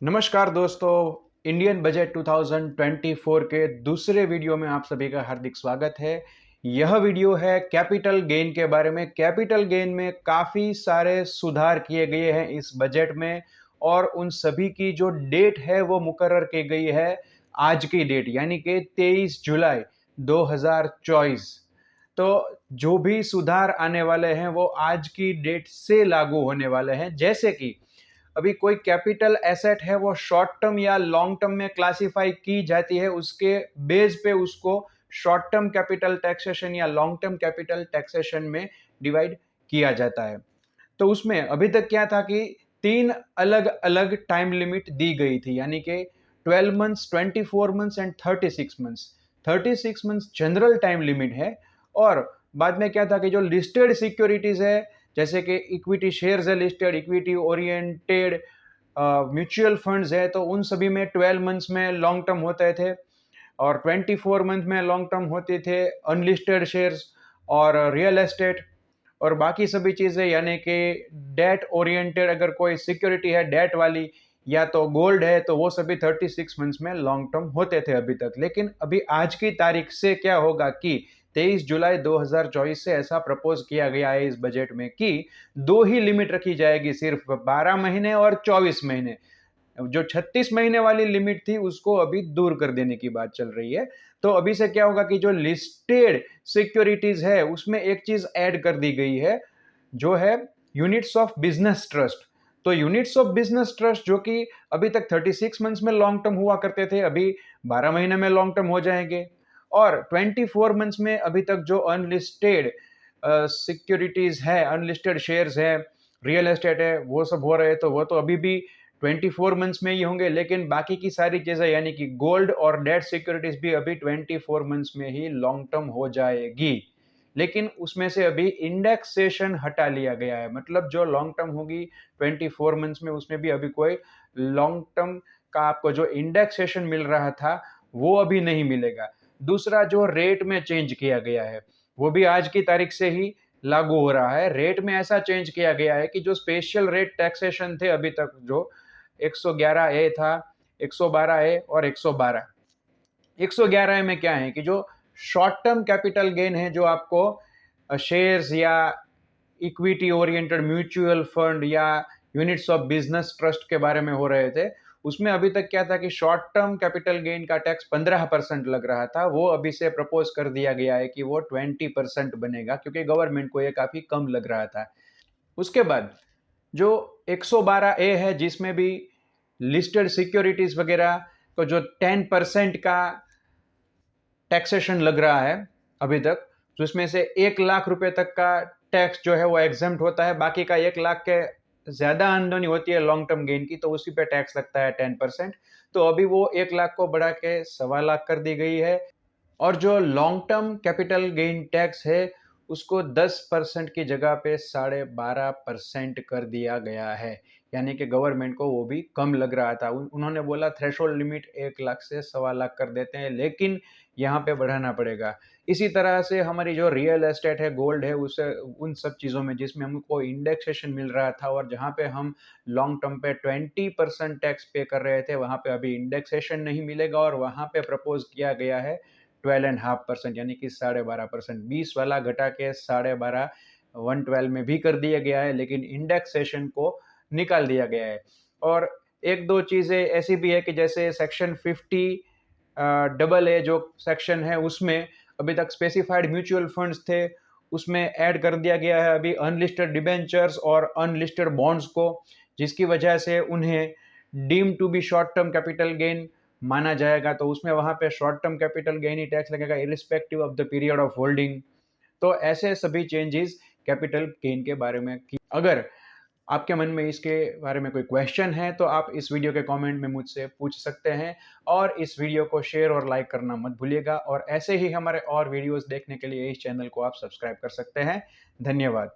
नमस्कार दोस्तों, Indian budget 2024 के दूसरे वीडियो में आप सभी का हार्दिक स्वागत है। यह वीडियो है कैपिटल गेन के बारे में। कैपिटल गेन में काफ़ी सारे सुधार किए गए हैं इस बजट में और उन सभी की जो डेट है वो मुकर्रर की गई है आज की डेट यानी कि 23 जुलाई 2024। तो जो भी सुधार आने वाले हैं वो आज की डेट से लागू होने वाले हैं। जैसे कि अभी कोई कैपिटल एसेट है वो शॉर्ट टर्म या लॉन्ग टर्म में क्लासिफाई की जाती है, उसके बेस पे उसको शॉर्ट टर्म कैपिटल टैक्सेशन या लॉन्ग टर्म कैपिटल टैक्सेशन में डिवाइड किया जाता है। तो उसमें अभी तक क्या था कि तीन अलग अलग टाइम लिमिट दी गई थी, यानी कि 12 months, 24 months and 36 months. 36 months general time limit है और बाद में क्या था कि जो लिस्टेड सिक्योरिटीज है जैसे कि इक्विटी शेयर्स है, listed equity oriented mutual funds है, तो उन सभी में 12 मंथ्स में लॉन्ग टर्म होते थे और 24 मंथ में लॉन्ग टर्म होते थे अनलिस्टेड शेयर्स और रियल एस्टेट और बाकी सभी चीज़ें, यानी कि डेट ओरिएंटेड अगर कोई सिक्योरिटी है डेट वाली या तो गोल्ड है तो वो सभी 36 मंथ्स में लॉन्ग टर्म होते थे अभी तक। लेकिन अभी आज की तारीख से क्या होगा कि 23 जुलाई 2024 से ऐसा प्रपोज किया गया है इस बजट में कि दो ही लिमिट रखी जाएगी, सिर्फ 12 महीने और 24 महीने। जो 36 महीने वाली लिमिट थी उसको अभी दूर कर देने की बात चल रही है। तो अभी से क्या होगा कि जो लिस्टेड सिक्योरिटीज है उसमें एक चीज ऐड कर दी गई है जो है यूनिट्स ऑफ बिजनेस ट्रस्ट। तो यूनिट्स ऑफ बिजनेस ट्रस्ट जो कि अभी तक 36 मंथ्स में लॉन्ग टर्म हुआ करते थे, अभी 12 महीने में लॉन्ग टर्म हो जाएंगे। और 24 मंथ्स में अभी तक जो अनलिस्टेड सिक्योरिटीज है, अनलिस्टेड शेयर्स है, रियल एस्टेट है, वो सब हो रहे, तो वो तो अभी भी 24 मंथ्स में ही होंगे। लेकिन बाकी की सारी चीजें यानी कि गोल्ड और डेट सिक्योरिटीज भी अभी 24 मंथ्स में ही लॉन्ग टर्म हो जाएगी। लेकिन उसमें से अभी इंडेक्सेशन हटा लिया गया है, मतलब जो लॉन्ग टर्म होगी 24 मंथ्स में उसमें भी अभी कोई लॉन्ग टर्म का आपको जो इंडेक्सेशन मिल रहा था वो अभी नहीं मिलेगा। दूसरा, जो रेट में चेंज किया गया है वो भी आज की तारीख से ही लागू हो रहा है। रेट में ऐसा चेंज किया गया है कि जो स्पेशल रेट टैक्सेशन थे अभी तक, जो 111 ए था, 112 ए और 112। 111 ए में क्या है कि जो शॉर्ट टर्म कैपिटल गेन है, जो आपको शेयर्स या इक्विटी ओरिएंटेड म्यूचुअल फंड या यूनिट्स ऑफ बिजनेस ट्रस्ट के बारे में हो रहे थे, उसमें अभी तक क्या था कि शॉर्ट टर्म कैपिटल गेन का टैक्स 15% लग रहा था, वो अभी से प्रपोज कर दिया गया है कि वो 20% बनेगा, क्योंकि गवर्नमेंट को ये काफी कम लग रहा था। उसके बाद जो 112 ए है जिसमें भी लिस्टेड सिक्योरिटीज वगैरह को जो 10% का टैक्सेशन लग रहा है अभी तक, जिसमें से 1 लाख रुपए तक का टैक्स जो है वो एग्जेम्प्ट होता है, बाकी का 1 लाख के ज्यादा आमदनी होती है लॉन्ग टर्म गेन की तो उसी पे टैक्स लगता है 10%। तो अभी वो 1 लाख को बढ़ा के 1.25 लाख कर दी गई है। और जो long term capital gain tax है उसको 10% की जगह पे 12.5% कर दिया गया है, यानी कि गवर्नमेंट को वो भी कम लग रहा था। उन्होंने बोला थ्रेशोल्ड लिमिट 1 लाख से 1.25 लाख कर देते हैं, लेकिन यहाँ पे बढ़ाना पड़ेगा। इसी तरह से हमारी जो रियल एस्टेट है, गोल्ड है, उसे उन सब चीज़ों में जिसमें हमको इंडेक्सेशन मिल रहा था और जहाँ पे हम लॉन्ग टर्म पे 20% टैक्स पे कर रहे थे, वहाँ पे अभी इंडेक्सेशन नहीं मिलेगा और वहाँ पे प्रपोज किया गया है 12.5%, यानी कि 12.5%। 20 वाला घटा के 12.5 112 में भी कर दिया गया है, लेकिन इंडेक्सेशन को निकाल दिया गया है। और एक दो चीज़ें ऐसी भी है कि जैसे सेक्शन 50 डबल ए जो सेक्शन है उसमें अभी तक स्पेसिफाइड म्यूचुअल फंड्स थे, उसमें ऐड कर दिया गया है अभी अनलिस्टेड डिबेंचर्स और अनलिस्टेड बॉन्ड्स को, जिसकी वजह से उन्हें deem to be short term capital gain माना जाएगा। तो उसमें वहां पे शॉर्ट टर्म कैपिटल गेन ही टैक्स लगेगा irrespective of the period of holding. तो ऐसे सभी चेंजेस कैपिटल गेन के बारे में की। अगर आपके मन में इसके बारे में कोई क्वेश्चन है तो आप इस वीडियो के कमेंट में मुझसे पूछ सकते हैं और इस वीडियो को शेयर और लाइक करना मत भूलिएगा। और ऐसे ही हमारे और वीडियोस देखने के लिए इस चैनल को आप सब्सक्राइब कर सकते हैं। धन्यवाद।